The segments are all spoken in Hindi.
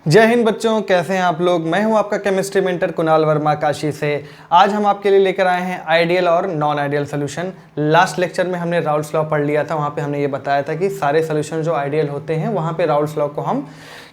जय हिंद बच्चों, कैसे हैं आप लोग। मैं हूं आपका केमिस्ट्री मेंटर कुणाल वर्मा काशी से। आज हम आपके लिए लेकर आए हैं आइडियल और non ideal solution. Last lecture में हमने राउल्ट्स लॉ पढ़ लिया था। वहां पे हमने ये बताया था कि सारे सोल्यूशन जो आइडियल होते हैं वहां पे राउल्ट्स लॉ को हम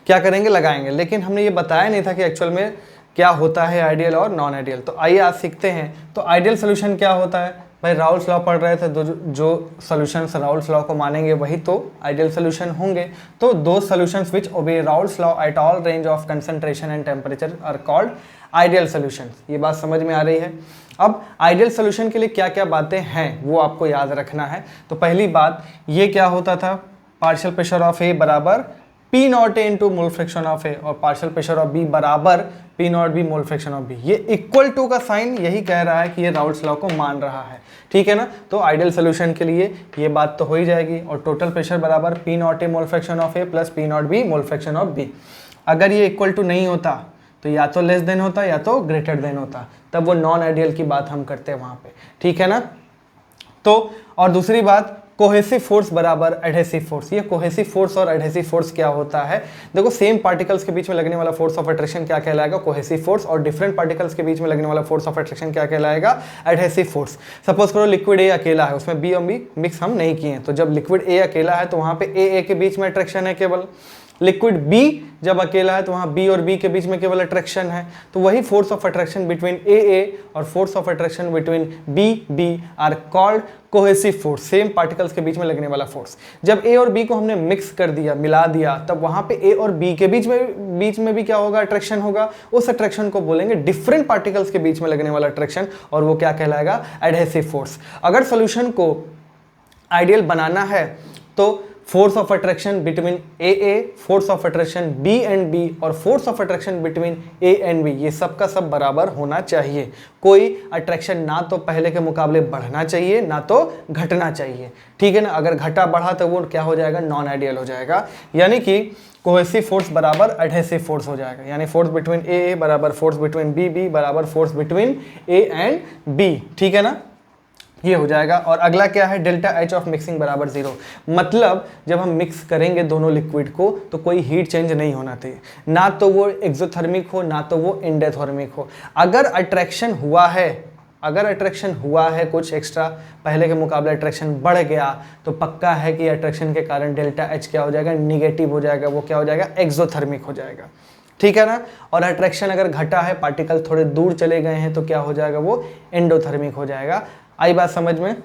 क्या करेंगे, लगाएंगे। लेकिन हमने ये बताया नहीं था कि एक्चुअल में क्या होता है आइडियल और नॉन आइडियल। तो आइए आज सीखते हैं। तो आइडियल सोल्यूशन क्या होता है भाई। राउल्ट्स लॉ पढ़ रहे थे, जो सॉल्यूशंस राउल्ट्स लॉ को मानेंगे वही तो आइडियल सोल्यूशन होंगे। तो दो solutions which obey Raoult's law at all range of concentration and temperature are called ideal solutions. ये बात समझ में आ रही है। अब आइडियल सोल्यूशन के लिए क्या क्या बातें हैं वो आपको याद रखना है। तो पहली बात ये क्या होता था, पार्शियल प्रेशर ऑफ ए बराबर P naught A into mole fraction of A और पार्शियल प्रेशर ऑफ बी बराबर P naught B mole fraction of B. ये इक्वल टू का साइन यही कह रहा है कि ये राउल्ट्स लॉ को मान रहा है, ठीक है ना। तो आइडियल सोल्यूशन के लिए ये बात तो हो ही जाएगी। और टोटल प्रेशर बराबर P naught A mole fraction of A plus P naught B mole fraction of B. अगर ये इक्वल टू नहीं होता तो या तो लेस देन होता या तो ग्रेटर देन होता, तब वो नॉन आइडियल की बात हम करते हैं वहां पे, ठीक है ना। तो और दूसरी बात, कोहेसिव फोर्स बराबर एडहेसिव फोर्स। ये कोहेसिव फोर्स और एडहेसिव फोर्स क्या होता है, देखो सेम पार्टिकल्स के बीच में लगने वाला फोर्स ऑफ अट्रैक्शन क्या कहलाएगा, कोहेसिव फोर्स। और डिफरेंट पार्टिकल्स के बीच में लगने वाला फोर्स ऑफ अट्रैक्शन क्या कहलाएगा, एडहेसिव फोर्स। सपोज करो लिक्विड ए अकेला है, उसमें बी और बी मिक्स हम नहीं किए, तो जब लिक्विड ए अकेला है तो वहां पे ए के बीच में अट्रैक्शन है केवल। लिक्विड बी जब अकेला है तो वहां बी और बी के बीच में केवल अट्रैक्शन है। तो वही force of attraction between A और force of attraction between B are called cohesive force. Same particles के बीच में लगने वाला फोर्स। जब ए और बी को हमने मिक्स कर दिया, मिला दिया, तब वहां पे ए और बी के बीच में भी क्या होगा, अट्रैक्शन होगा। उस अट्रैक्शन को बोलेंगे डिफरेंट पार्टिकल्स के बीच में लगने वाला अट्रैक्शन, और वो क्या कहलाएगा, एडहेसिव फोर्स। अगर सोल्यूशन को आइडियल बनाना है तो force of attraction between A, force of attraction B and B और force of attraction between A and B, ये सब का सब बराबर होना चाहिए। कोई अट्रैक्शन ना तो पहले के मुकाबले बढ़ना चाहिए ना तो घटना चाहिए, ठीक है ना। अगर घटा बढ़ा तो वो क्या हो जाएगा, नॉन आइडियल हो जाएगा। यानी कि कोहेसिव फोर्स बराबर एडहेसिव फोर्स हो जाएगा। यानी फोर्स बिटवीन ए बराबर फोर्स बिटवीन बी बराबर force between A and B, ठीक है ना, ये हो जाएगा। और अगला क्या है, डेल्टा एच ऑफ मिक्सिंग बराबर 0। मतलब जब हम मिक्स करेंगे दोनों लिक्विड को तो कोई हीट चेंज नहीं होना चाहिए, ना तो वो एक्सोथर्मिक हो ना तो वो एंडोथर्मिक हो। अगर अट्रैक्शन हुआ है कुछ एक्स्ट्रा, पहले के मुकाबले अट्रैक्शन बढ़ गया, तो पक्का है कि अट्रैक्शन के कारण डेल्टा एच क्या हो जाएगा, निगेटिव हो जाएगा। वो क्या हो जाएगा, एक्सोथर्मिक हो जाएगा, ठीक है ना। और अट्रैक्शन अगर घटा है, पार्टिकल थोड़े दूर चले गए हैं, तो क्या हो जाएगा, वो एंडोथर्मिक हो जाएगा। आई बात समझ में।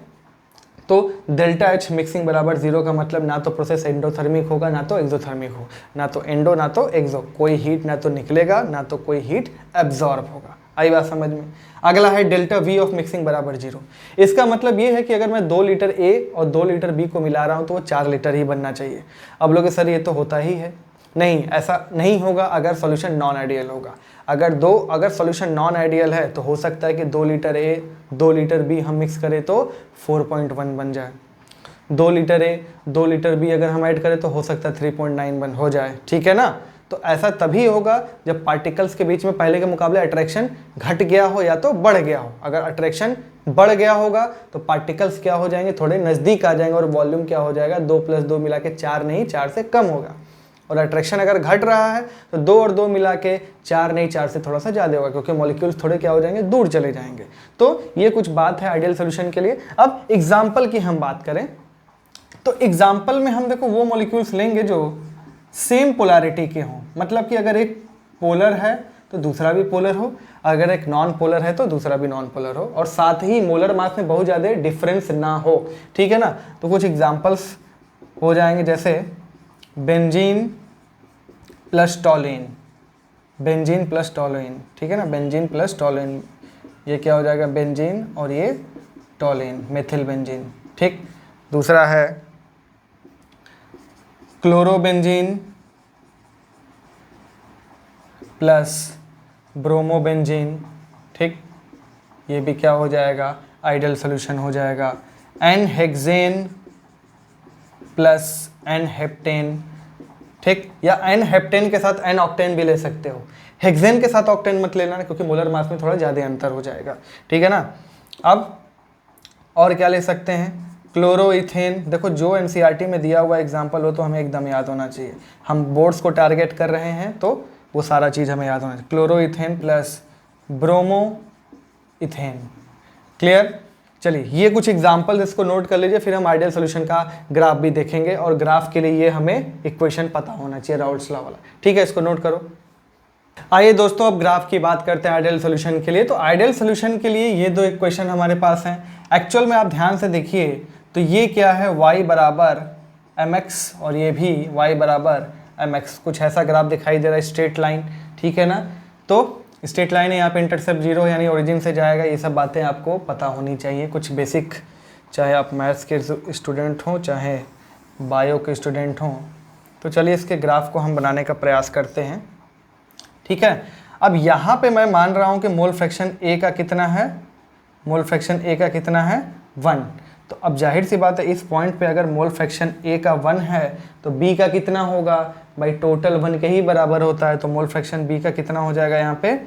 तो डेल्टा एच मिक्सिंग बराबर 0 का मतलब ना तो प्रोसेस एंडोथर्मिक होगा ना तो एक्सोथर्मिक हो, ना तो एंडो ना तो एक्सो, कोई हीट ना तो निकलेगा ना तो कोई हीट एब्जॉर्ब होगा। आई बात समझ में। अगला है डेल्टा वी ऑफ मिक्सिंग बराबर 0। इसका मतलब ये है कि अगर मैं 2 लीटर ए और 2 लीटर बी को मिला रहा हूँ तो वो 4 लीटर ही बनना चाहिए। अब लोग सर ये तो होता ही है, नहीं, ऐसा नहीं होगा अगर सॉल्यूशन नॉन आइडियल होगा। अगर सॉल्यूशन नॉन आइडियल है तो हो सकता है कि 2 लीटर ए 2 लीटर बी हम मिक्स करें तो 4.1 बन जाए। 2 लीटर ए 2 लीटर बी अगर हम ऐड करें तो हो सकता है 3.91 हो जाए, ठीक है ना। तो ऐसा तभी होगा जब पार्टिकल्स के बीच में पहले के मुकाबले अट्रैक्शन घट गया हो या तो बढ़ गया हो। अगर अट्रैक्शन बढ़ गया होगा तो पार्टिकल्स क्या हो जाएंगे, थोड़े नज़दीक आ जाएंगे और वॉल्यूम क्या हो जाएगा, 2 + 2 मिला के 4 नहीं, 4 से कम होगा। और अट्रैक्शन अगर घट रहा है तो 2 और 2 मिला के 4 नहीं, 4 से थोड़ा सा ज़्यादा होगा, क्योंकि मॉलिक्यूल्स थोड़े क्या हो जाएंगे, दूर चले जाएंगे। तो ये कुछ बात है आइडियल सोल्यूशन के लिए। अब एग्जाम्पल की हम बात करें तो एग्जाम्पल में हम देखो वो मॉलिक्यूल्स लेंगे जो सेम पोलैरिटी के हों। मतलब कि अगर एक पोलर है तो दूसरा भी पोलर हो, अगर एक नॉन पोलर है तो दूसरा भी नॉन पोलर हो, और साथ ही मोलर मास में बहुत ज़्यादा डिफरेंस ना हो, ठीक है ना। तो कुछ एग्जाम्पल्स हो जाएंगे, जैसे बेंजीन प्लस टॉलिन, बेंजीन प्लस टॉलिन, ठीक है ना, बेंजीन प्लस टॉलिन, ये क्या हो जाएगा, बेंजीन और ये टॉलिन, मेथिल बेंजीन, ठीक। दूसरा है क्लोरोबेंजीन प्लस ब्रोमोबेंजीन, ठीक, ये भी क्या हो जाएगा, आइडियल सोल्यूशन हो जाएगा। N hexane plus N heptane, ठीक, या एन हेप्टेन के साथ एन ऑक्टेन भी ले सकते हो। हेक्सेन के साथ ऑक्टेन मत लेना क्योंकि मोलर मास में थोड़ा ज़्यादा अंतर हो जाएगा, ठीक है ना। अब और क्या ले सकते हैं, क्लोरोइथेन। देखो जो एनसीईआरटी में दिया हुआ एग्जाम्पल हो तो हमें एकदम याद होना चाहिए। हम बोर्ड्स को टारगेट कर रहे हैं तो वो सारा चीज़ हमें याद होना चाहिए। Chloroethane plus bromo ethane. Clear? चलिए ये कुछ एग्जाम्पल इसको नोट कर लीजिए, फिर हम आइडियल सोल्यूशन का ग्राफ भी देखेंगे और ग्राफ के लिए ये हमें इक्वेशन पता होना चाहिए राउल्ट्स लॉ वाला। ठीक है, इसको नोट करो। आइए दोस्तों अब ग्राफ की बात करते हैं आइडियल सोल्यूशन के लिए। तो आइडियल सोल्यूशन के लिए ये दो इक्वेशन हमारे पास हैं। एक्चुअल में आप ध्यान से देखिए तो ये क्या है, y बराबर mx और ये भी y बराबर mx। कुछ ऐसा ग्राफ दिखाई दे रहा है, स्ट्रेट लाइन। ठीक है ना, तो स्ट्रेट लाइन है, यहाँ पे इंटरसेप्ट 0 यानी ओरिजिन से जाएगा। ये सब बातें आपको पता होनी चाहिए, कुछ बेसिक, चाहे आप मैथ्स के स्टूडेंट हों चाहे बायो के स्टूडेंट हों। तो चलिए इसके ग्राफ को हम बनाने का प्रयास करते हैं। ठीक है, अब यहाँ पे मैं मान रहा हूँ कि मोल फ्रैक्शन A का कितना है, मोल फ्रैक्शन A का कितना है 1। तो अब जाहिर सी बात है इस पॉइंट पे अगर मोल फ्रैक्शन A का 1 है तो B का कितना होगा भाई, टोटल 1 के ही बराबर होता है। तो मोल फ्रैक्शन B का कितना हो जाएगा यहाँ पे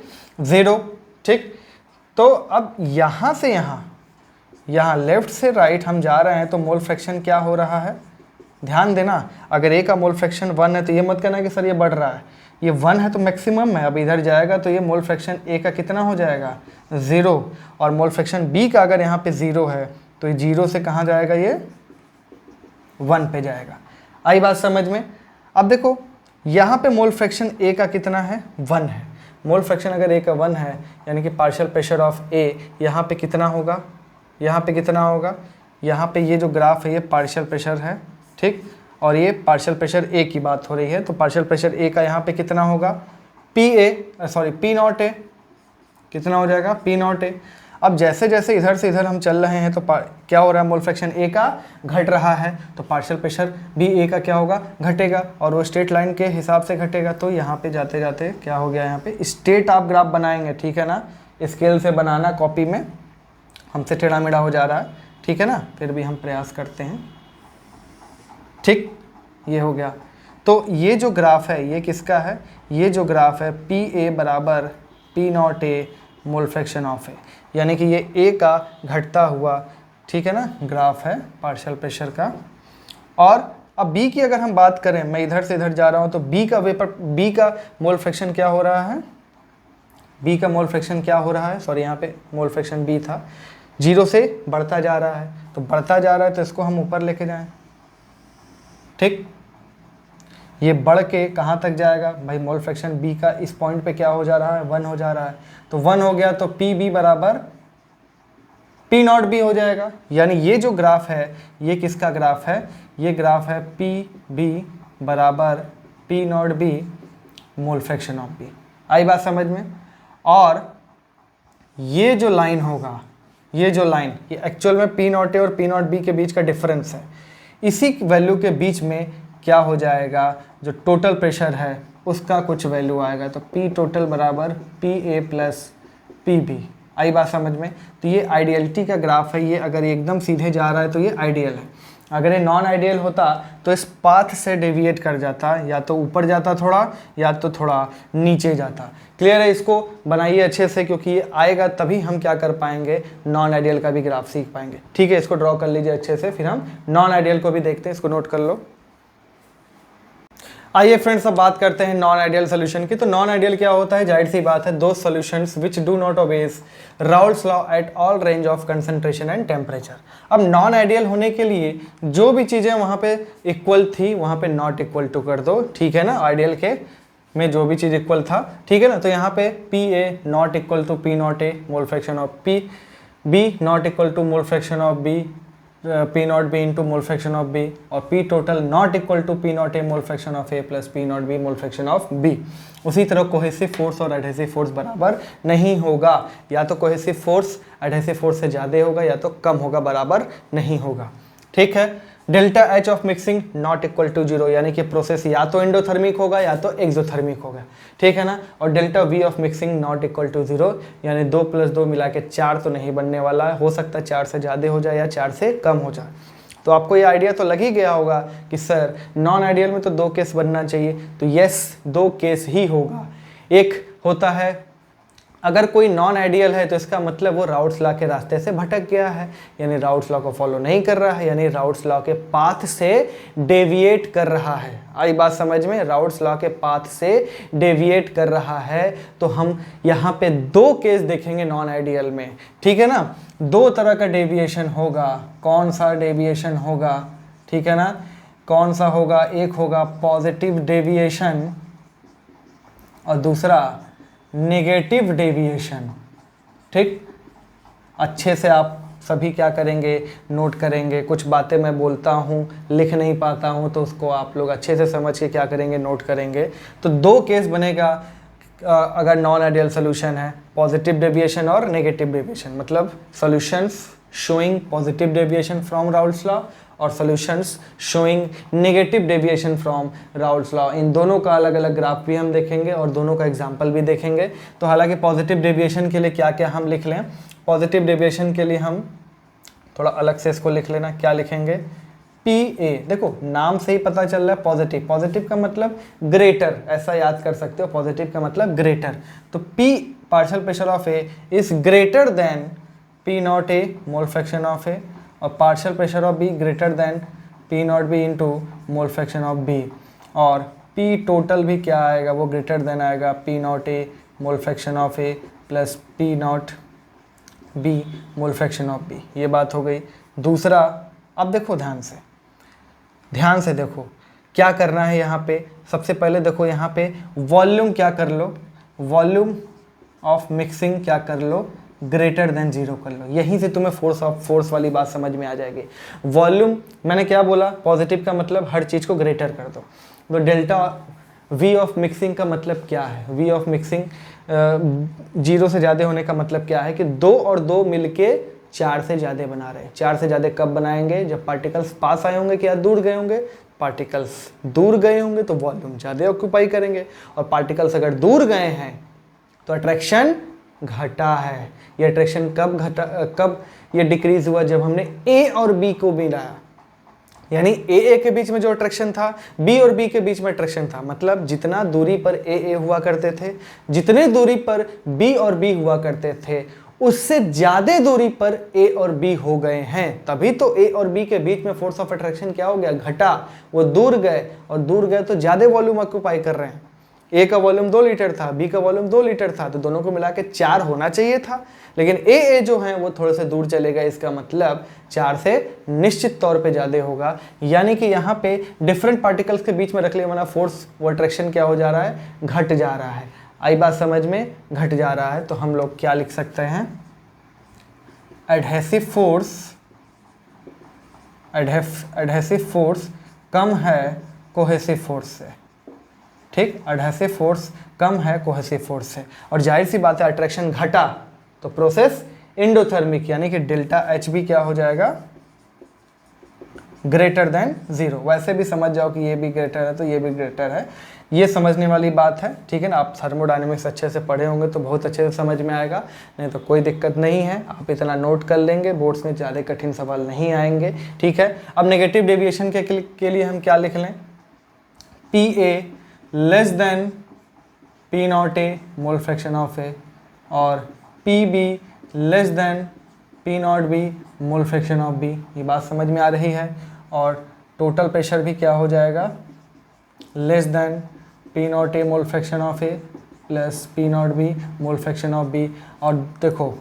0। ठीक, तो अब यहाँ से यहाँ लेफ्ट से राइट हम जा रहे हैं तो मोल फ्रैक्शन क्या हो रहा है, ध्यान देना। अगर A का मोल फ्रैक्शन 1 है तो ये मत कहना कि सर ये बढ़ रहा है, ये 1 है तो मैक्सिमम है। अब इधर जाएगा तो ये मोल फ्रैक्शन A का कितना हो जाएगा 0, और मोल फ्रैक्शन B का अगर यहाँ पे 0 है तो ये 0 से कहाँ जाएगा, ये 1 पे जाएगा। आई बात समझ में? अब देखो यहाँ पे मोल फ्रैक्शन A का कितना है 1 है। मोल फ्रैक्शन अगर A का 1 है यानी कि पार्शियल प्रेशर ऑफ A यहाँ पे कितना होगा, यहाँ पे कितना होगा, यहाँ पे ये जो ग्राफ है ये पार्शियल प्रेशर है। ठीक, और ये पार्शियल प्रेशर A की बात हो रही है। तो पार्शियल प्रेशर A का यहाँ पे कितना होगा P नॉट A कितना हो जाएगा P नॉट A। अब जैसे जैसे इधर से इधर हम चल रहे हैं तो क्या हो रहा है, मोल फ्रैक्शन A का घट रहा है तो पार्शियल प्रेशर भी A का क्या होगा, घटेगा, और वो स्ट्रेट लाइन के हिसाब से घटेगा। तो यहाँ पे जाते जाते क्या हो गया, यहाँ पे स्ट्रेट आप ग्राफ बनाएंगे। ठीक है ना, स्केल से बनाना कॉपी में हमसे टेढ़ा मेढ़ा हो जा रहा है। ठीक है ना, फिर भी हम प्रयास करते हैं। ठीक, ये हो गया। तो ये जो ग्राफ है ये किसका है, ये जो ग्राफ है PA बराबर P naught A mole fraction of A, यानी कि ये A का घटता हुआ, ठीक है ना, ग्राफ है पार्शियल प्रेशर का। और अब B की अगर हम बात करें, मैं इधर से इधर जा रहा हूँ तो B का मोल फ्रैक्शन क्या हो रहा है, B का मोल फ्रैक्शन क्या हो रहा है, सॉरी यहाँ पे मोल फ्रैक्शन B था, 0 से बढ़ता जा रहा है। तो बढ़ता जा रहा है तो इसको हम ऊपर लेके जाएं। ठीक, ये बढ़ के कहाँ तक जाएगा भाई, मोल फ्रैक्शन B का इस पॉइंट पे क्या हो जा रहा है, 1 हो जा रहा है। तो 1 हो गया तो PB बराबर P नॉट B हो जाएगा। यानी ये जो ग्राफ है ये किसका ग्राफ है, ये ग्राफ है PB बराबर P naught B mole fraction of B। आई बात समझ में? और ये जो लाइन होगा, ये जो लाइन, ये एक्चुअल में P नॉट A और P नॉट B के बीच का डिफरेंस है। इसी वैल्यू के बीच में क्या हो जाएगा, जो टोटल प्रेशर है उसका कुछ वैल्यू आएगा। तो P टोटल बराबर PA प्लस PB। आई बात समझ में? तो ये आइडियलिटी का ग्राफ है। ये अगर एकदम सीधे जा रहा है तो ये आइडियल है। अगर ये नॉन आइडियल होता तो इस पाथ से डेविएट कर जाता, या तो ऊपर जाता थोड़ा या तो थोड़ा नीचे जाता। क्लियर है? इसको बनाइए अच्छे से, क्योंकि ये आएगा तभी हम क्या कर पाएंगे, नॉन आइडियल का भी ग्राफ सीख पाएंगे। ठीक है, इसको ड्रॉ कर लीजिए अच्छे से, फिर हम नॉन आइडियल को भी देखते हैं। इसको नोट कर लो। आइए फ्रेंड्स अब बात करते हैं नॉन आइडियल सोल्यूशन की। तो नॉन आइडियल क्या होता है, जाहिर सी बात है, दो solutions which do not obeys Raoult's law at all range of concentration and temperature. अब नॉन आइडियल होने के लिए जो भी चीज़ें वहाँ पे इक्वल थी वहाँ पे नॉट इक्वल टू कर दो। ठीक है ना, आइडियल के में जो भी चीज़ इक्वल था, ठीक है ना। तो यहाँ पे PA not equal to P naught A mole fraction of P, B not equal to mole fraction of B P naught B into mole fraction of B, और P total not equal to P naught A mole fraction of A plus P naught B mole fraction of B। उसी तरह कोहेसिव फोर्स और एडहेसिव फोर्स बराबर नहीं होगा, या तो कोहेसिव फोर्स एडहेसिव फोर्स से ज़्यादा होगा या तो कम होगा, बराबर नहीं होगा। ठीक है। Delta H of mixing not equal to 0, यानी कि प्रोसेस या तो एंडोथर्मिक होगा या तो एक्सोथर्मिक होगा। ठीक है ना। और delta V of mixing not equal to 0, यानी 2 + 2 मिला के 4 तो नहीं बनने वाला है, हो सकता है 4 से ज़्यादा हो जाए या 4 से कम हो जाए। तो आपको ये आइडिया तो लग ही गया होगा कि सर नॉन आइडियल में तो 2 केस बनना चाहिए। तो यस, 2 केस ही होगा। एक होता है अगर कोई नॉन आइडियल है तो इसका मतलब वो राउट्स लॉ के रास्ते से भटक गया है, यानी राउट्स लॉ को फॉलो नहीं कर रहा है, यानी राउट्स लॉ के पाथ से डेविएट कर रहा है। आई बात समझ में? राउट्स लॉ के पाथ से डेविएट कर रहा है। तो हम यहाँ पे दो केस देखेंगे नॉन आइडियल में, ठीक है ना। दो तरह का डेविएशन होगा। कौन सा डेविएशन होगा? ठीक है ना, कौन सा होगा? एक होगा पॉजिटिव डेविएशन और दूसरा नेगेटिव डेविएशन। ठीक, अच्छे से आप सभी क्या करेंगे, नोट करेंगे। कुछ बातें मैं बोलता हूँ, लिख नहीं पाता हूँ, तो उसको आप लोग अच्छे से समझ के क्या करेंगे, नोट करेंगे। तो दो केस बनेगा अगर नॉन आइडियल सोल्यूशन है, पॉजिटिव डेविएशन और नेगेटिव डेविएशन। मतलब solutions showing positive deviation from Raoult's law और solutions showing negative deviation from Raoult's law. इन दोनों का अलग अलग ग्राफ भी हम देखेंगे और दोनों का एग्जाम्पल भी देखेंगे। तो हालांकि पॉजिटिव डेविएशन के लिए क्या क्या हम लिख लें, पॉजिटिव डेविएशन के लिए हम थोड़ा अलग से इसको लिख लेना। क्या लिखेंगे? P A. देखो नाम से ही पता चल रहा है पॉजिटिव, पॉजिटिव का मतलब ग्रेटर, ऐसा याद कर सकते हो। पॉजिटिव का मतलब ग्रेटर। तो P partial pressure of A is greater than P naught A mole fraction of A, और partial pressure of B greater than P naught B into mole fraction of B, और पी टोटल भी क्या आएगा, वो ग्रेटर देन आएगा P naught A mole fraction of A plus P naught B mole fraction of B. ये बात हो गई। दूसरा, अब देखो ध्यान से देखो क्या करना है यहाँ पे। सबसे पहले देखो यहाँ पे वॉल्यूम क्या कर लो, वॉल्यूम ऑफ मिक्सिंग क्या कर लो, ग्रेटर देन 0 कर लो। यहीं से तुम्हें फोर्स वाली बात समझ में आ जाएगी। वॉल्यूम मैंने क्या बोला, पॉजिटिव का मतलब हर चीज़ को ग्रेटर कर दो। तो डेल्टा वी ऑफ मिक्सिंग का मतलब क्या है, वी ऑफ मिक्सिंग 0 से ज़्यादा होने का मतलब क्या है कि 2 और 2 मिलके 4 से ज़्यादा बना रहे हैं। 4 से ज़्यादा कब बनाएंगे, जब पार्टिकल्स पास आए होंगे क्या दूर गए होंगे। पार्टिकल्स दूर गए होंगे तो वॉल्यूम ज़्यादा ऑक्यूपाई करेंगे, और पार्टिकल्स अगर दूर गए हैं तो अट्रैक्शन घटा है। ये अट्रैक्शन कब ये डिक्रीज हुआ, जब हमने ए और बी को मिलाया। यानी ए के बीच में जो अट्रैक्शन था, बी और बी के बीच में अट्रैक्शन था। मतलब जितना दूरी पर ए हुआ करते थे, जितने दूरी पर बी और बी हुआ करते थे, उससे ज्यादा दूरी पर ए और बी हो गए हैं। तभी तो ए और बी के बीच में फोर्स ऑफ अट्रैक्शन क्या हो गया, घटा। वो दूर गए, और दूर गए तो ज्यादा वॉल्यूम ऑक्यूपाई कर रहे हैं। ए का वॉल्यूम 2 लीटर था, बी का वॉल्यूम 2 लीटर था, तो दोनों को मिला के 4 होना चाहिए था। लेकिन ए जो है वो थोड़े से दूर चले गए, इसका मतलब 4 से निश्चित तौर पे ज़्यादा होगा। यानी कि यहाँ पे डिफरेंट पार्टिकल्स के बीच में रख लिया माना फोर्स, वो अट्रैक्शन क्या हो जा रहा है, घट जा रहा है। आई बात समझ में, घट जा रहा है। तो हम लोग क्या लिख सकते हैं, एडहेसिव फोर्स कम है कोहेसिव फोर्स से। ठीक, एडहेसिव फोर्स कम है कोहेसिव फोर्स से, और जाहिर सी बात है अट्रैक्शन घटा तो प्रोसेस एंडोथर्मिक, यानी कि डेल्टा एच भी क्या हो जाएगा, ग्रेटर देन 0। वैसे भी समझ जाओ कि ये भी ग्रेटर है तो ये भी ग्रेटर है, ये समझने वाली बात है। ठीक है ना, आप थर्मोडायनेमिक्स अच्छे से पढ़े होंगे तो बहुत अच्छे से समझ में आएगा, नहीं तो कोई दिक्कत नहीं है। आप इतना नोट कर लेंगे, बोर्ड्स में ज़्यादा कठिन सवाल नहीं आएंगे। ठीक है, अब नेगेटिव डेविएशन के लिए हम क्या लिख लें, P A less than P naught A mole fraction of A, और P B less than P naught B mole fraction of B. ये बात समझ में आ रही है। और टोटल प्रेशर भी क्या हो जाएगा, less than P naught A mole fraction of A plus P naught B mole fraction of B. और देखो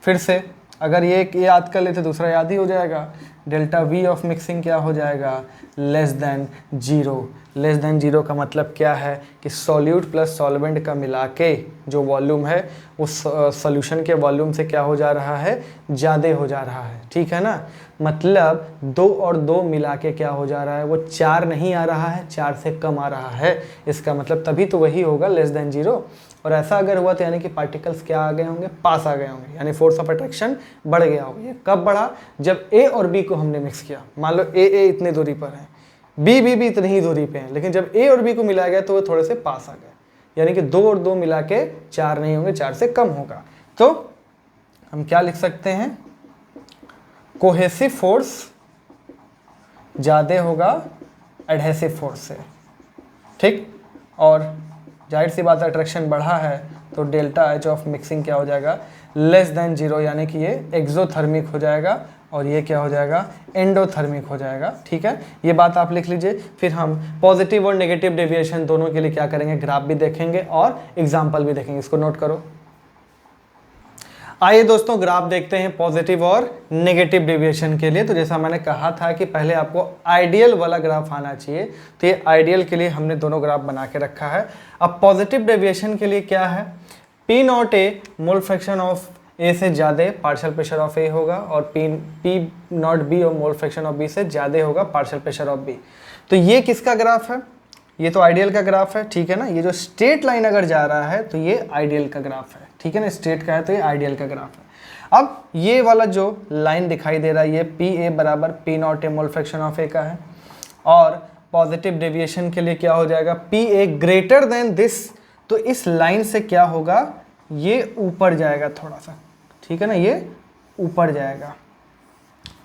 फिर से अगर ये याद कर लेते दूसरा याद ही हो जाएगा, डेल्टा वी ऑफ मिक्सिंग क्या हो जाएगा, लेस देन 0। लेस देन 0 का मतलब क्या है कि सॉल्यूट प्लस सॉल्वेंट का मिला के जो वॉल्यूम है उस सॉल्यूशन के वॉल्यूम से क्या हो जा रहा है, ज़्यादा हो जा रहा है। ठीक है ना, मतलब 2 और 2 मिला के क्या हो जा रहा है, वो 4 नहीं आ रहा है, 4 से कम आ रहा है। इसका मतलब तभी तो वही होगा लेस देन 0। और ऐसा अगर हुआ तो यानी कि पार्टिकल्स क्या आ गए होंगे, पास आ गए होंगे, यानी फोर्स ऑफ अट्रैक्शन बढ़ गया होगा। ये कब बढ़ा, जब ए और बी को हमने मिक्स किया। मान लो ए इतनी दूरी पर है, बी भी इतनी ही दूरी पे है, लेकिन जब ए और बी को मिलाया गया तो वो थोड़े से पास आ गए, यानी कि 2 और 2 मिला के 4 नहीं होंगे, 4 से कम होगा। तो हम क्या लिख सकते हैं, कोहेसिव फोर्स ज़्यादा होगा एडहेसिव फोर्स से। ठीक, और जाहिर सी बात है अट्रैक्शन बढ़ा है तो डेल्टा एच ऑफ मिक्सिंग क्या हो जाएगा, लेस देन 0, यानी कि ये एक्सोथर्मिक हो जाएगा और ये क्या हो जाएगा, एंडोथर्मिक हो जाएगा। ठीक है, ये बात आप लिख लीजिए। फिर हम पॉजिटिव और नेगेटिव डेविएशन दोनों के लिए क्या करेंगे, ग्राफ भी देखेंगे और एग्जाम्पल भी देखेंगे, इसको नोट करो। आइए दोस्तों ग्राफ देखते हैं पॉजिटिव और नेगेटिव डेविएशन के लिए। तो जैसा मैंने कहा था कि पहले आपको आइडियल वाला ग्राफ आना चाहिए, तो ये आइडियल के लिए हमने दोनों ग्राफ बना के रखा है। अब पॉजिटिव डेविएशन के लिए क्या है, P naught A mole fraction of A से ज़्यादा पार्शियल प्रेशर ऑफ ए होगा और पी नॉट बी और मोल फ्रैक्शन ऑफ बी से ज़्यादा होगा पार्शियल प्रेशर ऑफ बी। तो ये किसका ग्राफ है, ये तो आइडियल का ग्राफ है। ठीक है ना, ये जो स्ट्रेट लाइन अगर जा रहा है तो ये आइडियल का ग्राफ है। ठीक है ना, स्ट्रेट का है तो ये आइडियल का ग्राफ है। अब ये वाला जो लाइन दिखाई दे रहा है ये पी ए बराबर P naught A mole fraction of A का है, और पॉजिटिव डेविएशन के लिए क्या हो जाएगा, P A greater then this, तो इस लाइन से क्या होगा, ये ऊपर जाएगा थोड़ा सा। ठीक है ना, ये ऊपर जाएगा,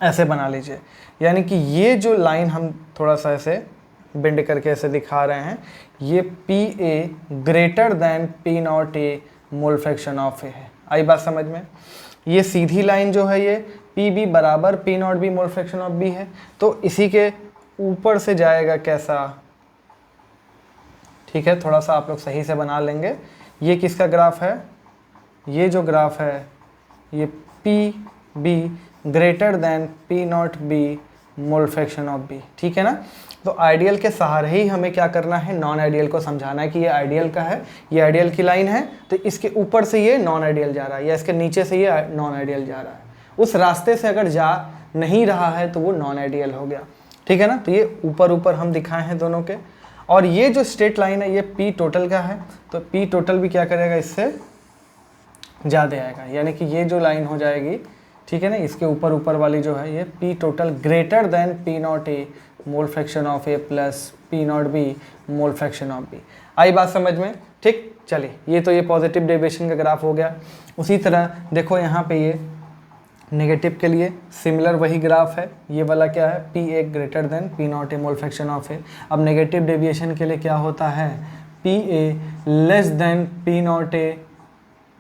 ऐसे बना लीजिए। यानी कि ये जो लाइन हम थोड़ा सा ऐसे बेंड करके ऐसे दिखा रहे हैं, ये P A greater than P naught A mole fraction of A है। आई बात समझ में। ये सीधी लाइन जो है ये पी बी बराबर P naught B mole fraction of B है, तो इसी के ऊपर से जाएगा कैसा। ठीक है, थोड़ा सा आप लोग सही से बना लेंगे। ये किसका ग्राफ है, ये जो ग्राफ है ये P B greater than P naught B mole fraction of B. ठीक है ना, तो आइडियल के सहारे ही हमें क्या करना है, नॉन आइडियल को समझाना है कि ये आइडियल का है, ये आइडियल की लाइन है, तो इसके ऊपर से ये नॉन आइडियल जा रहा है या इसके नीचे से ये नॉन आइडियल जा रहा है। उस रास्ते से अगर जा नहीं रहा है तो वो नॉन आइडियल हो गया। ठीक है ना, तो ये ऊपर ऊपर हम दिखाए हैं दोनों के। और ये जो स्ट्रेट लाइन है ये पी टोटल का है, तो पी टोटल भी क्या करेगा, इससे ज़्यादा आएगा, यानी कि ये जो लाइन हो जाएगी। ठीक है ना, इसके ऊपर ऊपर वाली जो है ये P total greater than P naught A mole fraction of A plus P naught B mole fraction of B. आई बात समझ में। ठीक, चलिए ये तो ये पॉजिटिव डेविएशन का ग्राफ हो गया। उसी तरह देखो यहाँ पे ये नेगेटिव के लिए सिमिलर वही ग्राफ है, ये वाला क्या है, P A greater than P naught A mole fraction of A. अब नेगेटिव डेविएशन के लिए क्या होता है, P A less than P naught A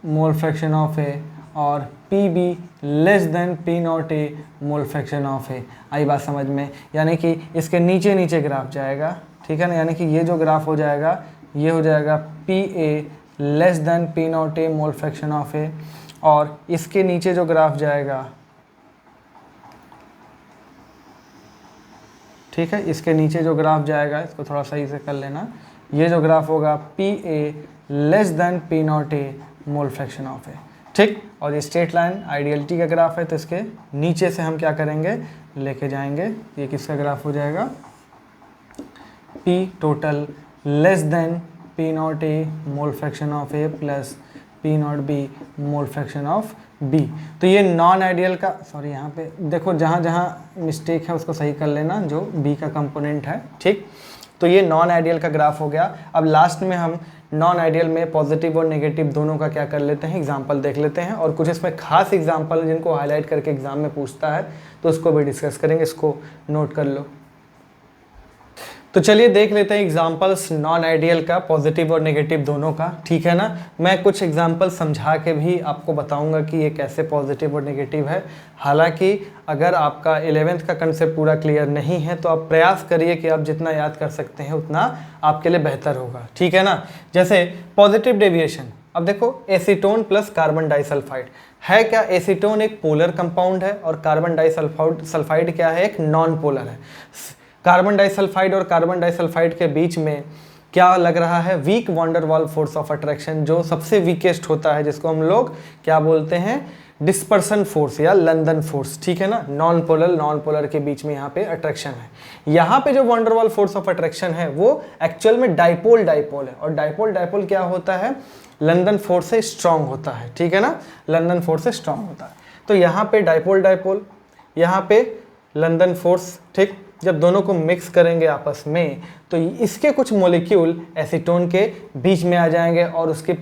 mole fraction of A और P B less than P naught A mole fraction of A. आई बात समझ में, यानी कि इसके नीचे नीचे ग्राफ जाएगा। ठीक है ना, यानी कि ये जो ग्राफ हो जाएगा ये हो जाएगा P A less than P naught A mole fraction of A, और इसके नीचे जो ग्राफ जाएगा, ठीक है, इसके नीचे जो ग्राफ जाएगा, इसको थोड़ा सही से कर लेना, ये जो ग्राफ होगा P A less than P naught A mole fraction of A. ठीक, और ये स्ट्रेट लाइन आइडियलिटी का ग्राफ है, तो इसके नीचे से हम क्या करेंगे, लेके जाएंगे। ये किसका ग्राफ हो जाएगा, P total less than P naught A mole fraction of A plus P naught B mole fraction of B. तो ये नॉन आइडियल का, सॉरी यहाँ पे देखो जहाँ जहाँ मिस्टेक है उसको सही कर लेना, जो बी का कंपोनेंट है। ठीक, तो ये नॉन आइडियल का ग्राफ हो गया। अब लास्ट में हम नॉन आइडियल में पॉजिटिव और नेगेटिव दोनों का क्या कर लेते हैं, एग्जाम्पल देख लेते हैं, और कुछ इसमें खास एग्जाम्पल जिनको हाईलाइट करके एग्जाम में पूछता है तो उसको भी डिस्कस करेंगे, इसको नोट कर लो। तो चलिए देख लेते हैं एग्जाम्पल्स नॉन आइडियल का, पॉजिटिव और नेगेटिव दोनों का। ठीक है ना, मैं कुछ एग्जाम्पल समझा के भी आपको बताऊंगा कि ये कैसे पॉजिटिव और नेगेटिव है। हालांकि अगर आपका 11th का कंसेप्ट पूरा क्लियर नहीं है तो आप प्रयास करिए कि आप जितना याद कर सकते हैं उतना आपके लिए बेहतर होगा। ठीक है ना, जैसे पॉजिटिव डेविएशन, अब देखो एसीटोन प्लस कार्बन डाइसल्फाइड है क्या, एसीटोन एक पोलर कंपाउंड है और कार्बन डाइसल्फाइड क्या है, एक नॉन पोलर है। कार्बन डाइसल्फाइड और कार्बन डाइसल्फाइड के बीच में क्या लग रहा है, weak van der Waals force of attraction, जो सबसे वीकेस्ट होता है, जिसको हम लोग क्या बोलते हैं, डिस्पर्सन फोर्स या लंदन फोर्स। ठीक है ना, नॉन पोलर के बीच में यहाँ पे अट्रैक्शन है। यहाँ पे जो wander Waals force of attraction है वो एक्चुअल में डाइपोल है, और डाइपोल क्या होता है, लंदन फोर्स से स्ट्रांग होता है। ठीक है ना, लंदन फोर्स से स्ट्रांग होता है। तो यहाँ पे डाइपोल, यहाँ पे लंदन फोर्स। ठीक, जब दोनों को मिक्स करेंगे आपस में तो इसके कुछ मॉलिक्यूल एसीटोन के बीच में आ जाएंगे और उसके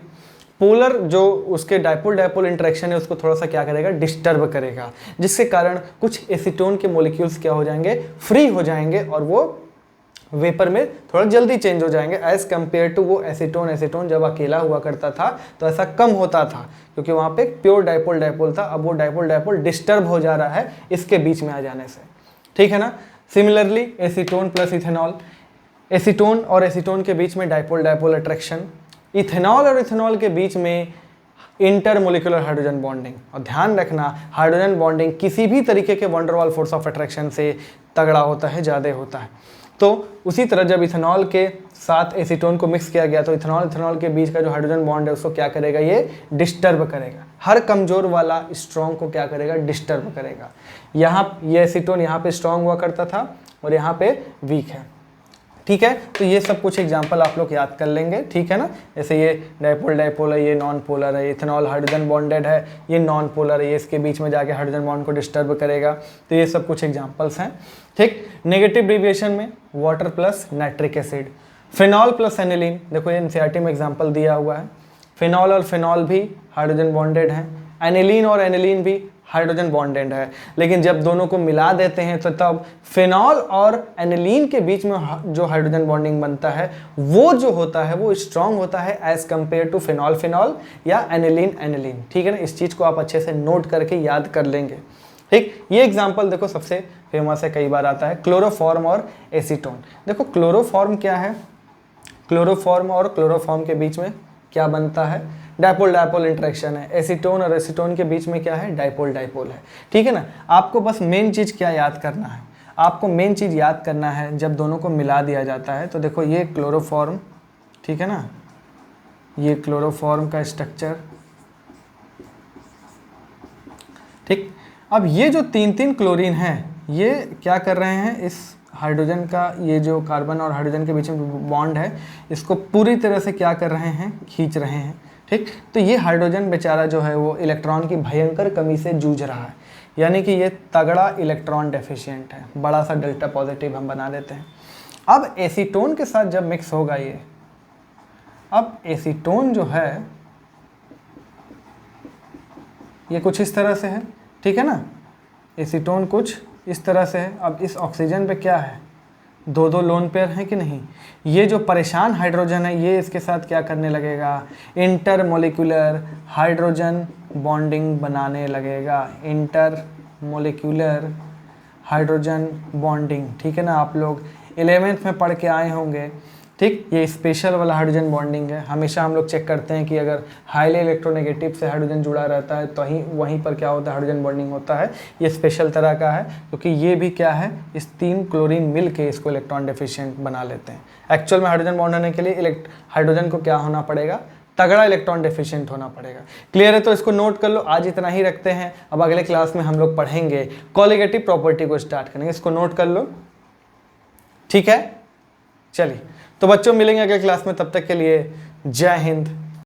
पोलर जो उसके डाइपोल इंटरेक्शन है उसको थोड़ा सा क्या करेगा, डिस्टर्ब करेगा, जिसके कारण कुछ एसीटोन के मॉलिक्यूल्स क्या हो जाएंगे, फ्री हो जाएंगे और वो वेपर में थोड़ा जल्दी चेंज हो जाएंगे एज कम्पेयर टू वो एसीटोन। एसीटोन जब अकेला हुआ करता था तो ऐसा कम होता था क्योंकि वहाँ पे प्योर डाइपोल डाइपोल था। अब वो डाइपोल डाइपोल डिस्टर्ब हो जा रहा है इसके बीच में आ जाने से, ठीक है ना। Similarly acetone plus ethanol, acetone और एसीटोन के बीच में डाइपोल डाइपोल अट्रैक्शन, इथेनॉल और इथेनॉल के बीच में इंटरमोलिकुलर हाइड्रोजन बॉन्डिंग। और ध्यान रखना हाइड्रोजन बॉन्डिंग किसी भी तरीके के वंडर वाल फोर्स ऑफ अट्रैक्शन से तगड़ा होता है, ज़्यादा होता है। तो उसी तरह जब इथेनॉल के साथ एसीटोन को मिक्स किया गया तो इथेनॉल के बीच का जो हाइड्रोजन बॉन्ड है उसको क्या करेगा, ये डिस्टर्ब करेगा। हर कमजोर वाला स्ट्रॉन्ग को क्या करेगा, डिस्टर्ब करेगा। यहाँ ये एसीटोन यहाँ पे स्ट्रॉन्ग हुआ करता था और यहाँ पे वीक है, ठीक है। तो ये सब कुछ एग्जांपल आप लोग याद कर लेंगे, ठीक है ना। जैसे ये डाइपोल डाइपोल है, ये नॉन पोलर है, इथेनॉल हाइड्रोजन बॉन्डेड है, ये नॉन पोलर है, ये इसके बीच में जाके हाइड्रोजन बॉन्ड को डिस्टर्ब करेगा। तो ये सब कुछ एग्जांपल्स हैं, ठीक। नेगेटिव डेविएशन में water plus nitric acid, phenol plus aniline. देखो ये एनसीईआरटी में एग्जाम्पल दिया हुआ है। फिनॉल और फिनॉल भी हाइड्रोजन बॉन्डेड हैं, एनिलीन और एनिलीन भी हाइड्रोजन बॉन्डेड है। लेकिन जब दोनों को मिला देते हैं तो तब फिनॉल और एनिलीन के बीच में जो हाइड्रोजन बॉन्डिंग बनता है वो जो होता है वो स्ट्रॉन्ग होता है as compare to phenol phenol या एनिलीन एनिलीन, ठीक है ना। इस चीज़ को आप अच्छे से नोट करके याद कर लेंगे, ठीक। ये एग्जाम्पल देखो सबसे फेमस है, कई बार आता है, क्लोरोफॉर्म और एसीटोन। देखो क्लोरोफॉर्म क्या है, क्लोरोफॉर्म और क्लोरोफॉर्म के बीच में क्या बनता है, डाइपोल डाइपोल इंटरेक्शन है। एसीटोन और एसीटोन के बीच में क्या है, डाइपोल डाइपोल है, ठीक है ना। आपको बस मेन चीज़ क्या याद करना है, आपको मेन चीज़ याद करना है जब दोनों को मिला दिया जाता है तो देखो ये क्लोरोफॉर्म, ठीक है ना, ये क्लोरोफॉर्म का स्ट्रक्चर, ठीक। अब ये जो तीन क्लोरीन है ये क्या कर रहे हैं, इस हाइड्रोजन का ये जो कार्बन और हाइड्रोजन के बीच में बॉन्ड है इसको पूरी तरह से क्या कर रहे हैं, खींच रहे हैं, ठीक। तो ये हाइड्रोजन बेचारा जो है वो इलेक्ट्रॉन की भयंकर कमी से जूझ रहा है, यानी कि ये तगड़ा इलेक्ट्रॉन डेफिशिएंट है, बड़ा सा डेल्टा पॉजिटिव हम बना देते हैं। अब एसीटोन के साथ जब मिक्स होगा ये, अब एसीटोन जो है ये कुछ इस तरह से है, ठीक है ना, एसीटोन कुछ इस तरह से है। अब इस ऑक्सीजन पे क्या है, दो दो लोन पेयर हैं कि नहीं, ये जो परेशान हाइड्रोजन है ये इसके साथ क्या करने लगेगा, इंटरमोलिकुलर हाइड्रोजन बॉन्डिंग बनाने लगेगा, इंटरमोलिकुलर हाइड्रोजन बॉन्डिंग, ठीक है ना। आप लोग 11th में पढ़ के आए होंगे, ठीक। ये स्पेशल वाला हाइड्रोजन बॉन्डिंग है। हमेशा हम लोग चेक करते हैं कि अगर हाईली इलेक्ट्रोनेगेटिव से हाइड्रोजन जुड़ा रहता है तो वहीं पर क्या होता है, हाइड्रोजन बॉन्डिंग होता है। ये स्पेशल तरह का है क्योंकि ये भी क्या है, इस 3 क्लोरीन मिल के इसको इलेक्ट्रॉन डेफिशिएंट बना लेते हैं। एक्चुअल में हाइड्रोजन बॉन्ड होने के लिए हाइड्रोजन को क्या होना पड़ेगा, तगड़ा इलेक्ट्रॉन डेफिशिएंट होना पड़ेगा। क्लियर है, तो इसको नोट कर लो। आज इतना ही रखते हैं, अब अगले क्लास में हम लोग पढ़ेंगे कोलिगेटिव प्रॉपर्टी को स्टार्ट करेंगे, इसको नोट कर लो, ठीक है। चलिए तो बच्चों मिलेंगे अगले क्लास में, तब तक के लिए जय हिंद।